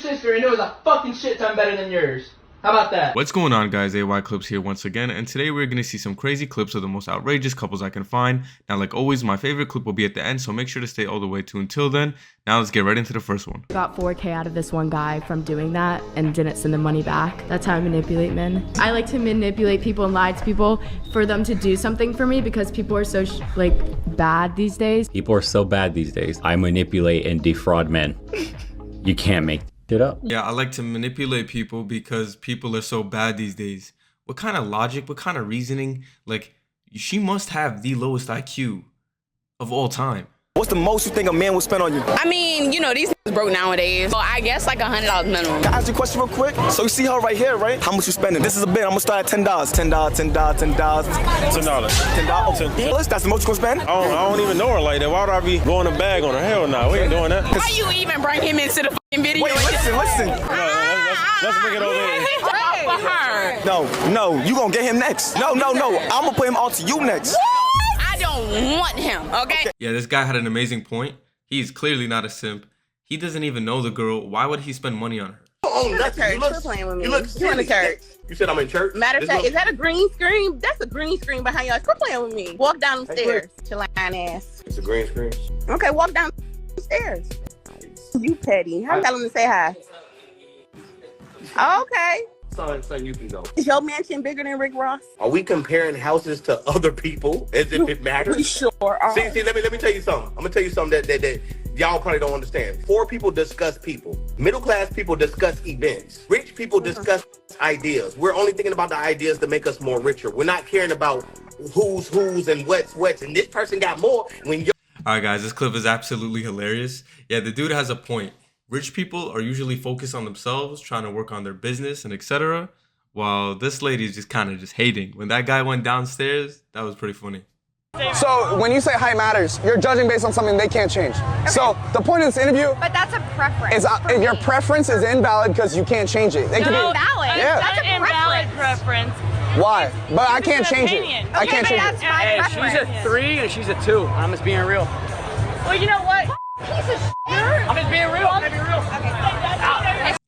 sister and it was a fucking shit ton better than yours. How about that? What's going on, guys? AY Clips here once again, and today we're gonna see some crazy clips of the most outrageous couples I can find. Now, like always, my favorite clip will be at the end, so make sure to stay all the way tuned until then. Now let's get right into the first one. Got 4K out of this one guy from doing that and didn't send the money back. That's how I manipulate men. I like to manipulate people and lie to people for them to do something for me because people are so bad these days. People are so bad these days. I manipulate and defraud men. You can't make it up. Yeah, I like to manipulate people because people are so bad these days. What kind of logic, what kind of reasoning? Like, she must have the lowest IQ of all time. What's the most you think a man would spend on you? I mean, you know, these broke nowadays. So I guess like $100 minimum. Can I ask you a question real quick? So you see her right here, right? How much you spending? This is a bid. I'm gonna start at $10. $10, $10, $10, $10. $10. $10. That's the most you gonna spend? I don't even know her like that. Why would I be blowing a bag on her? Hell no, we ain't doing that. Why you even bring him into the fucking video? Wait, listen. Let's bring it over here. For her. No, you gonna get him next. No. I'm gonna put him on to you next. I don't want him, okay? Yeah, this guy had an amazing point. He's clearly not a simp. He doesn't even know the girl. Why would he spend money on her? Oh, Church, you're playing with me. You in the church. You said I'm in church? Matter of fact, is that a green screen? That's a green screen behind y'all. Quit playing with me. Walk down the stairs. Your lying ass. It's a green screen. Okay, walk down the stairs. You petty. How tell him to say hi? Okay. Son, you can go. Is your mansion bigger than Rick Ross? Are we comparing houses to other people as if it matters? We sure are. See, let me tell you something. I'm gonna tell you something that y'all probably don't understand. Poor people discuss people. Middle class people discuss events. Rich people discuss ideas. We're only thinking about the ideas that make us more richer. We're not caring about who's and what's. And this person got more when you're... Alright guys, this clip is absolutely hilarious. Yeah, the dude has a point. Rich people are usually focused on themselves, trying to work on their business and etc. While this lady is just kind of just hating. When that guy went downstairs, that was pretty funny. So when you say height matters, you're judging based on something they can't change. Okay. So the point of this interview, but that's a preference. Is if your preference is invalid because you can't change it. They could be invalid. Yeah. That's an invalid preference. Why? But I can't change it. I can't change it. Hey, she's a 3 and she's a 2. I'm just being real. Well, you know what? Piece of shit. I'm just being real. I'm being real.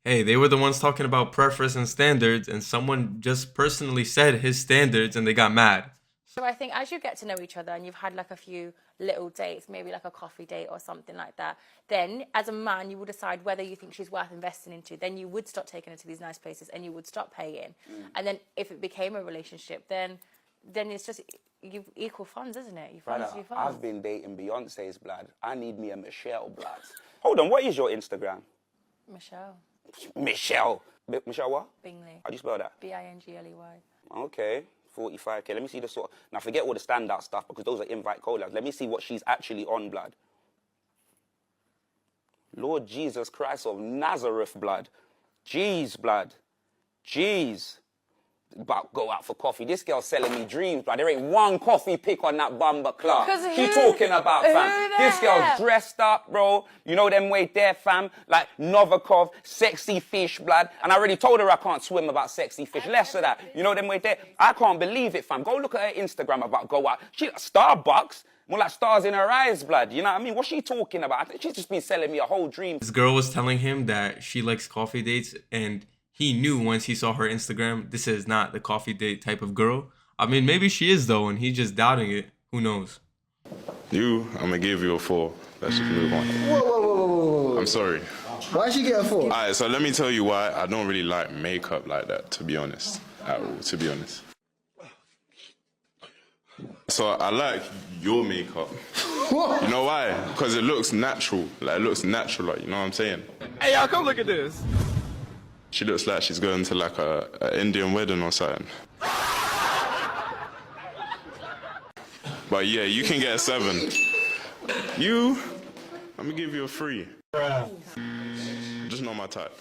Hey, they were the ones talking about preference and standards, and someone just personally said his standards and they got mad. So I think as you get to know each other and you've had like a few little dates, maybe like a coffee date or something like that, then as a man, you will decide whether you think she's worth investing into. Then you would start taking her to these nice places and you would stop paying. And then if it became a relationship, then it's just you equal funds, isn't it? You funds, you funds. I've been dating Beyonce's blood. I need me a Michelle blood. Hold on, what is your Instagram? Michelle. Michelle what? Bingley. How do you spell that? Bingley. Okay. 45k. Let me see the sort. Now forget all the standout stuff because those are invite call-outs. Let me see what she's actually on, blood. Lord Jesus Christ of Nazareth, blood. Jeez, blood. Jeez. About go out for coffee. This girl's selling me dreams, blood. There ain't one coffee pick on that bumper clock. She talking about, fam. This girl's dressed up, bro. You know them way there, fam. Like Novikov, sexy fish, blood. And I already told her I can't swim about sexy fish. Less of that. You know them way there. I can't believe it, fam. Go look at her Instagram about go out. She like Starbucks. More like stars in her eyes, blood. You know what I mean? What's she talking about? I think she's just been selling me a whole dream. This girl was telling him that she likes coffee dates, and he knew once he saw her Instagram, this is not the coffee date type of girl. I mean, maybe she is though, and he's just doubting it. Who knows? I'm gonna give you a 4. Let's just move on. Whoa. I'm sorry. Why'd she get a 4? Alright, so let me tell you why I don't really like makeup like that, to be honest. At all, to be honest. So I like your makeup. What? You know why? Because it looks natural. Like, it looks natural, like, you know what I'm saying? Hey, y'all, come look at this. She looks like she's going to like a Indian wedding or something. But yeah, you can get a 7. I'm gonna give you a 3. Just not my type.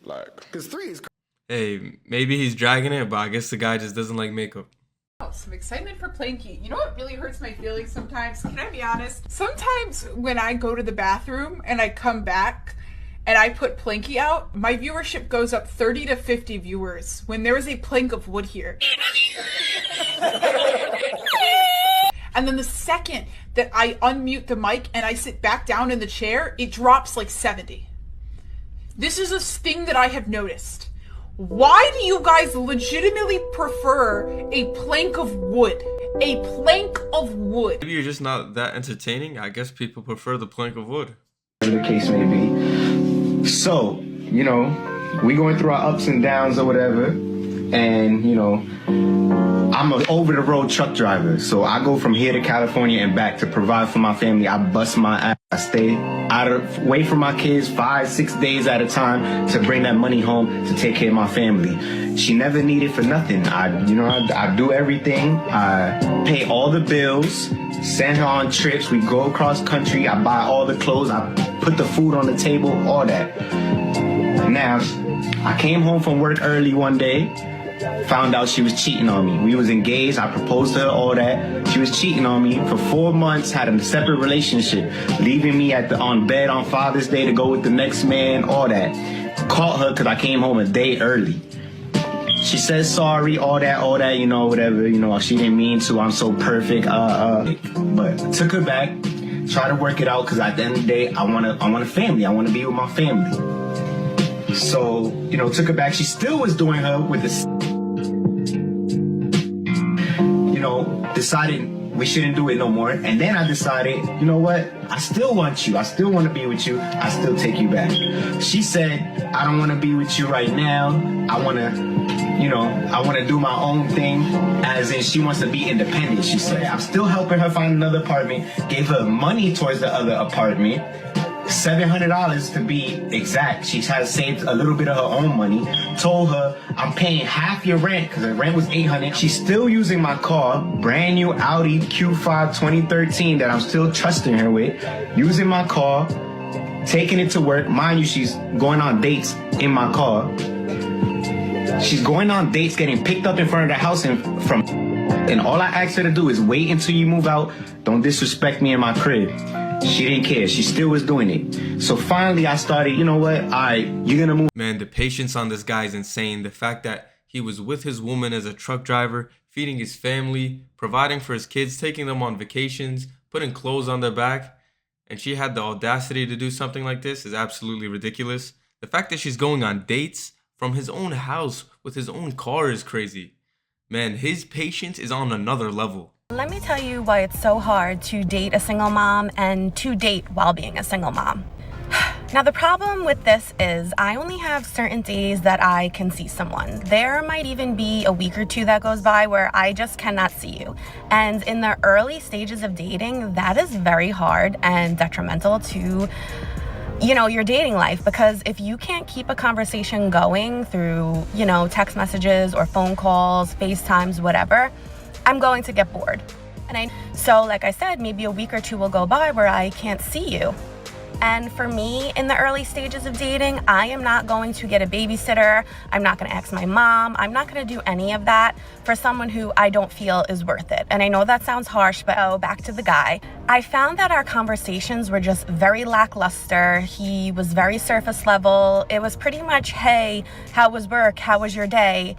Like, because 3 is. Hey, maybe he's dragging it, but I guess the guy just doesn't like makeup. Some excitement for Planky. You know what really hurts my feelings sometimes? Can I be honest? Sometimes when I go to the bathroom and I come back and I put Planky out, my viewership goes up 30 to 50 viewers when there is a plank of wood here. And then the second that I unmute the mic and I sit back down in the chair, it drops like 70. this is a thing that I have noticed. Why do you guys legitimately prefer a plank of wood? A plank of wood. Maybe you're just not that entertaining. I guess people prefer the plank of wood. Whatever the case may be. So, you know, we going through our ups and downs or whatever, and, you know, I'm an over-the-road truck driver, so I go from here to California and back to provide for my family. I bust my ass. I stay away from my kids 5-6 days at a time to bring that money home to take care of my family. She never needed for nothing. I do everything. I pay all the bills, send her on trips. We go across country. I buy all the clothes. I put the food on the table, all that. Now, I came home from work early one day, found out she was cheating on me. We was engaged, I proposed to her, all that. She was cheating on me for 4 months, had a separate relationship, leaving me on bed on Father's Day to go with the next man, all that. Caught her because I came home a day early. She said sorry, all that, you know, whatever, you know, she didn't mean to, I'm so perfect, but took her back, try to work it out, because at the end of the day, I want a family, I want to be with my family. So, you know, took her back. She still was doing her with this, you know, decided we shouldn't do it no more. And then I decided, you know what? I still want you. I still want to be with you. I still take you back. She said, I don't want to be with you right now. I want to do my own thing. As in, she wants to be independent, she said. I'm still helping her find another apartment. Gave her money towards the other apartment. $700 to be exact. She has saved a little bit of her own money. Told her, I'm paying half your rent, because the rent was $800. She's still using my car, brand new Audi Q5 2013 that I'm still trusting her with. Using my car, taking it to work. Mind you, she's going on dates in my car. She's going on dates, getting picked up in front of the house and all I asked her to do is wait until you move out. Don't disrespect me in my crib. She didn't care. She still was doing it. So finally I started, you know what? All right, you're going to move. Man, the patience on this guy is insane. The fact that he was with his woman as a truck driver, feeding his family, providing for his kids, taking them on vacations, putting clothes on their back, and she had the audacity to do something like this is absolutely ridiculous. The fact that she's going on dates from his own house with his own car is crazy. Man, his patience is on another level. Let me tell you why it's so hard to date a single mom and to date while being a single mom. Now, the problem with this is I only have certain days that I can see someone. There might even be a week or two that goes by where I just cannot see you. And in the early stages of dating, that is very hard and detrimental to, you know, your dating life, because if you can't keep a conversation going through, you know, text messages or phone calls, FaceTimes, whatever, I'm going to get bored. So like I said, maybe a week or two will go by where I can't see you. And for me, in the early stages of dating, I am not going to get a babysitter. I'm not going to ask my mom. I'm not going to do any of that for someone who I don't feel is worth it. And I know that sounds harsh, but back to the guy. I found that our conversations were just very lackluster. He was very surface level. It was pretty much, hey, how was work? How was your day?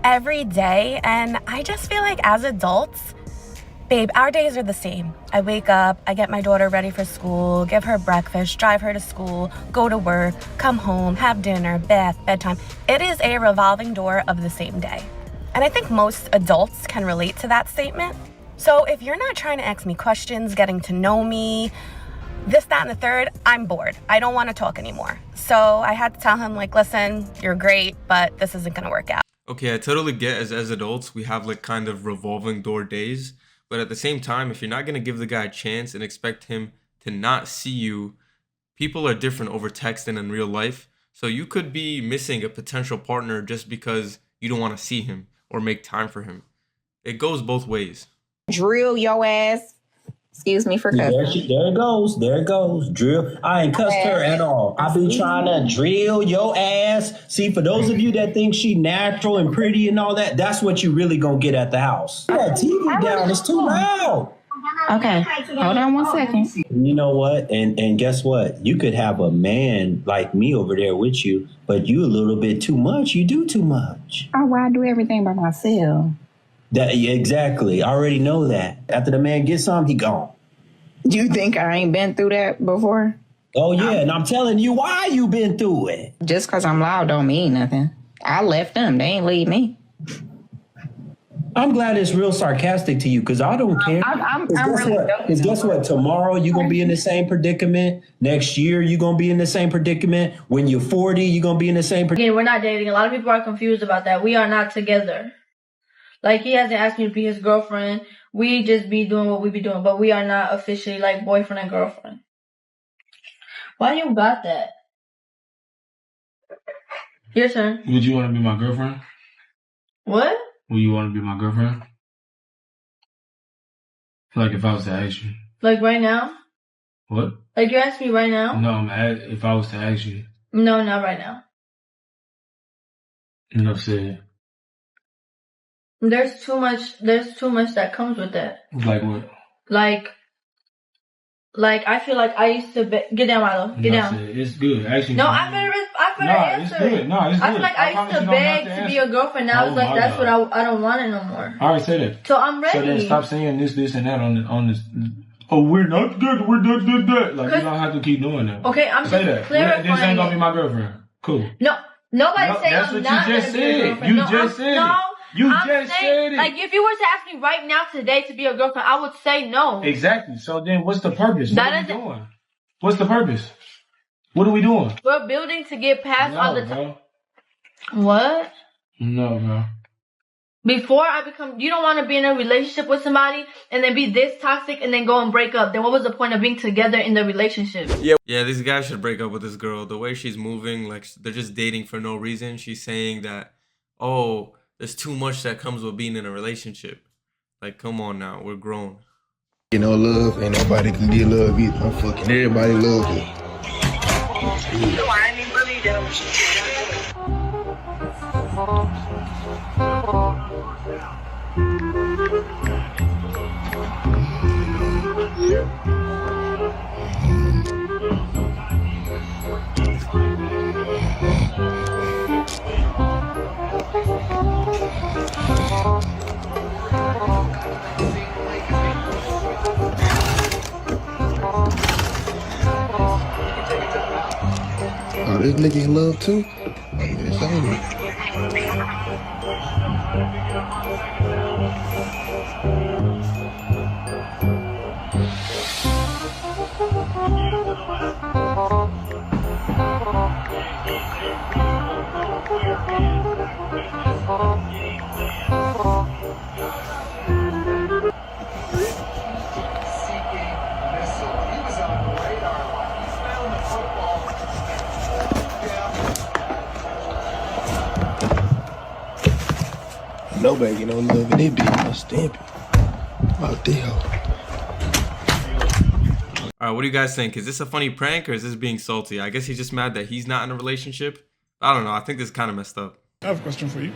Every day. And I just feel like as adults, babe, our days are the same. I wake up, I get my daughter ready for school, give her breakfast, drive her to school, go to work, come home, have dinner, bath, bedtime. It is a revolving door of the same day. And I think most adults can relate to that statement. So if you're not trying to ask me questions, getting to know me, this, that, and the third, I'm bored. I don't want to talk anymore. So I had to tell him, like, listen, you're great, but this isn't going to work out. Okay, I totally get as adults, we have like kind of revolving door days. But at the same time, if you're not going to give the guy a chance and expect him to not see you, people are different over text and in real life. So you could be missing a potential partner just because you don't want to see him or make time for him. It goes both ways. Drill your ass. Excuse me for cussing. There it goes. Drill. I ain't cussed her at all. I be trying to drill your ass. See, for those of you that think she natural and pretty and all that, that's what you really gonna get at the house. That TV down, it's too loud. Okay, hold on 1 second. You know what? And guess what? You could have a man like me over there with you, but you a little bit too much. You do too much. Oh, well, I do everything by myself. Exactly. I already know that. After the man gets some, he gone. You think I ain't been through that before? Oh yeah, and I'm telling you why you been through it. Just because I'm loud don't mean nothing. I left them. They ain't leave me. I'm glad it's real sarcastic to you because I don't care. I'm Because really guess what? Tomorrow you're going to be in the same predicament. Next year you're going to be in the same predicament. When you're 40, you're going to be in the same predicament. Again, we're not dating. A lot of people are confused about that. We are not together. Like, he hasn't asked me to be his girlfriend. We just be doing what we be doing, but we are not officially like boyfriend and girlfriend. Why you got that? Your turn. Would you want to be my girlfriend? What? Would you want to be my girlfriend? Like if I was to ask you. Like right now? What? Like you're asking me right now? No, if I was to ask you. No, not right now. Enough said. There's too much that comes with that. Like what? Like I feel like I used to get down, Milo. Get down. It's good. Actually, No, I better answer. It's good. No, it's good. I feel like I used to beg to be a girlfriend. Now it's like that's what I don't want it no more. I already said it. So I'm ready. So then stop saying this, and that on this. Oh, we're not good. We're that. Like you don't have to keep doing that. Okay, I'm say just that. clarifying. This ain't gonna be my girlfriend. Cool. No, nobody saying that's I'm what not you just gonna be a said. girlfriend. You just said it. You I'm just saying, said it. Like if you were to ask me right now today to be a girlfriend, I would say no. Exactly. So then, what's the purpose? That What are we doing? What's the purpose? What are we doing? We're building to get past all the time. What? No, bro. Before I become, you don't want to be in a relationship with somebody and then be this toxic and then go and break up. Then what was the point of being together in the relationship? Yeah, this guy should break up with this girl. The way she's moving, like they're just dating for no reason. She's saying that, oh, there's too much that comes with being in a relationship. Like, come on now, we're grown. You know, love, ain't nobody can get love either. I'm fucking everybody love it. Oh, this nigga in love too? Yes, ain't it? Nobody get no love in this bitch. No stamping. About the hell. All right, what do you guys think? Is this a funny prank or is this being salty? I guess he's just mad that he's not in a relationship. I don't know. I think this is kind of messed up. I have a question for you.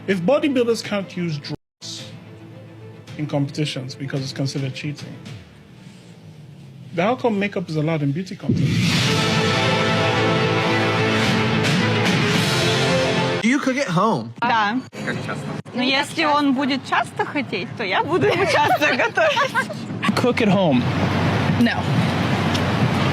If bodybuilders can't use drugs in competitions because it's considered cheating, then how come makeup is allowed in beauty contests? Do you cook at home? Да. Но если он будет часто хотеть, то я буду ему часто готовить. Cook at home. No.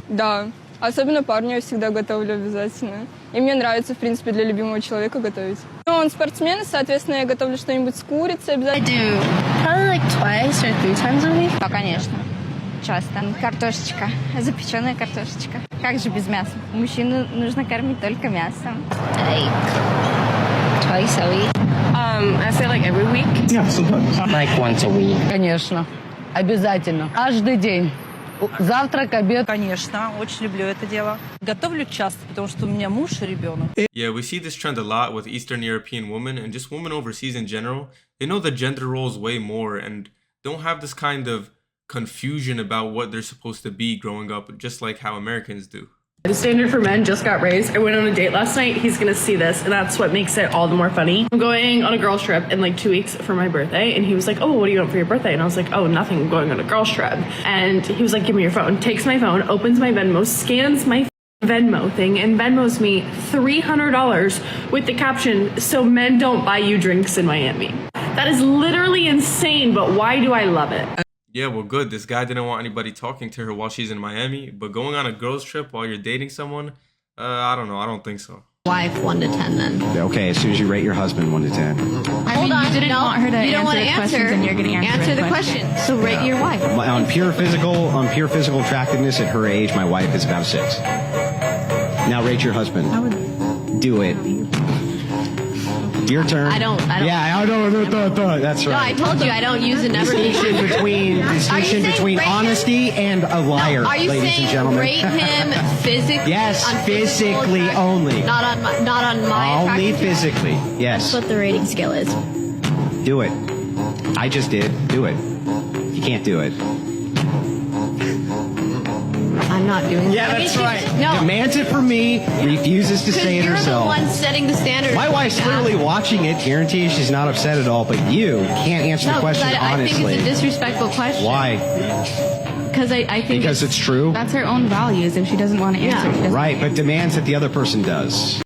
Да. Особенно парню я всегда готовлю обязательно. И мне нравится, в принципе, для любимого человека готовить. Ну, он спортсмен, и, соответственно, я готовлю что-нибудь с курицей обязательно. I do. Probably like twice or 3 times a week. Да, конечно. Часто. Картошечка. Запеченная картошечка. Как же без мяса? Мужчину нужно кормить только мясом. Twice a week. I say like every week. Yeah, sometimes. Like once a week. Конечно. Обязательно. Каждый день. Завтрак, обед. Конечно, очень люблю это дело. Готовлю часто, потому что у меня муж и ребенок. Yeah, we see this trend a lot with Eastern European women and just women overseas in general. They know the gender roles way more and don't have this kind of confusion about what they're supposed to be growing up, just like how Americans do. The standard for men just got raised. I went on a date last night. He's gonna see this, and that's what makes it all the more funny. I'm going on a girls trip in like 2 weeks for my birthday, and he was like, oh, what do you want for your birthday? And I was like, oh, nothing, I'm going on a girls trip. And he was like, give me your phone. Takes my phone, opens my Venmo, scans my Venmo thing, and Venmos me $300 with the caption, so men don't buy you drinks in Miami. That is literally insane, but why do I love it? Yeah, well, good. This guy didn't want anybody talking to her while she's in Miami. But going on a girls' trip while you're dating someone, I don't know. I don't think so. Wife 1 to 10 then. Okay, as soon as you rate your husband 1 to 10. Hold on, you didn't want her to answer the questions and you're going to answer the question. So rate your wife. On pure physical attractiveness at her age, my wife is about a 6. Now rate your husband. I would do it. Your turn. I don't. Yeah, I don't. That's right. No, I told you I don't use a number. Distinction between honesty and a liar, no, are you ladies saying and gentlemen. Rate him physically? Yes, physically only. Not on my. Only physically. Yes. That's what the rating scale is. Do it. I just did. Do it. You can't do it. I'm not doing it. Yeah, that's right. No. Demands it from me, refuses to say it herself. You're the one setting the standard. My wife's literally watching it, guarantee she's not upset at all, but you can't answer the question honestly. I think it's a disrespectful question. Why? Because I think because it's true? That's her own values. If she doesn't want to answer, she right, but demands that the other person does.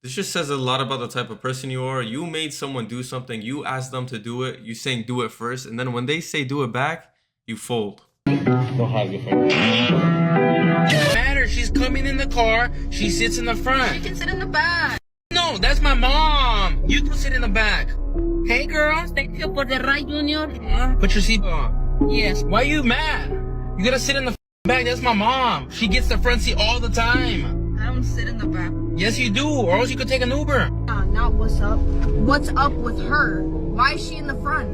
This just says a lot about the type of person you are. You made someone do something, you asked them to do it, you saying do it first, and then when they say do it back, you fold. Don't hide your face. Matter. She's coming in the car. She sits in the front. She can sit in the back. No, that's my mom. You can sit in the back. Hey, girl. Thank you for the ride, Junior. Put your seatbelt on. Yes. Why are you mad? You gotta sit in the back. That's my mom. She gets the front seat all the time. I don't sit in the back. Yes, you do. Or else you could take an Uber. Not what's up. What's up with her? Why is she in the front?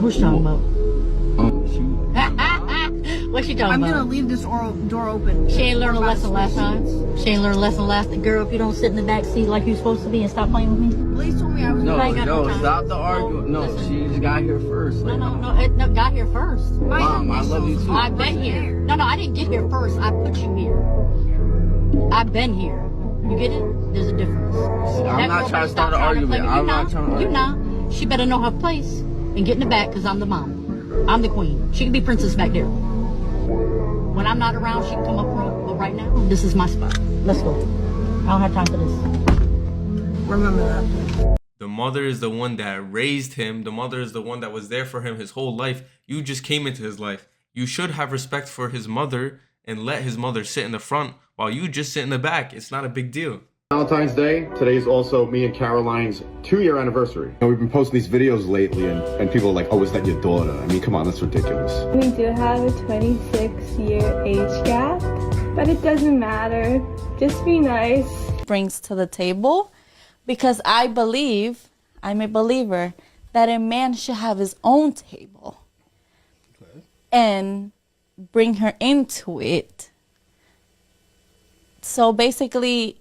What's she talking about? What's she talking about? I'm gonna leave this door open. She ain't learned a lesson last time. She ain't learned a lesson last time. Girl, if you don't sit in the back seat like you're supposed to be and stop playing with me. Please told me I was No, stop the argument. No, she just got here first. Like, No, got here first. Mom, I love you too. I've been here. No, I didn't get here first. I put you here. I've been here. You get it? There's a difference. I'm not trying to start an argument. I'm not trying to argue. You not. She better know her place and get in the back because I'm the mom. I'm the queen. She can be princess back there. When I'm not around, she can come up front. But right now, this is my spot. Let's go. I don't have time for this. Remember that. The mother is the one that raised him. The mother is the one that was there for him his whole life. You just came into his life. You should have respect for his mother and let his mother sit in the front while you just sit in the back. It's not a big deal. Valentine's Day. Today is also me and Caroline's 2-year anniversary. And we've been posting these videos lately and people are like, oh, is that your daughter? I mean, come on, that's ridiculous. We do have a 26-year age gap, but it doesn't matter. Just be nice. Brings to the table, because I'm a believer that a man should have his own table and bring her into it. So basically,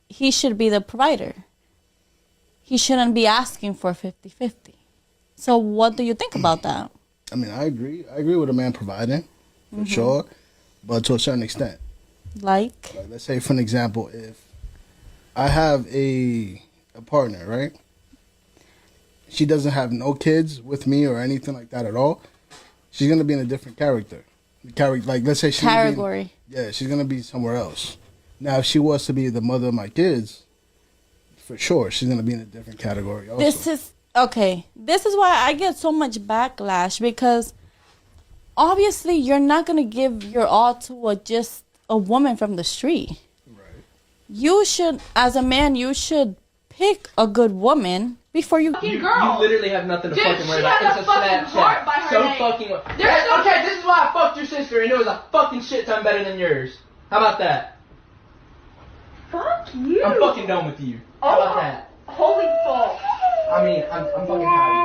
he should be the provider. He shouldn't be asking for 50-50. So what do you think about that? I mean, I agree. I agree with a man providing, for sure, but to a certain extent. Like, let's say, for an example, if I have a partner, right? She doesn't have no kids with me or anything like that at all. She's going to be in a different character. Like, let's say she's category. She's going to be somewhere else. Now, if she was to be the mother of my kids, for sure, she's going to be in a different category also. This is why I get so much backlash, because obviously you're not going to give your all to just a woman from the street. Right. You should, as a man, you should pick a good woman before you... You literally have nothing to fucking worry about. It's a Snapchat. So fucking... Okay, this is why I fucked your sister, and it was a fucking shit ton better than yours. How about that? Fuck you. I'm fucking done with you. How about that? Holy fuck. I mean, I'm fucking tired of you.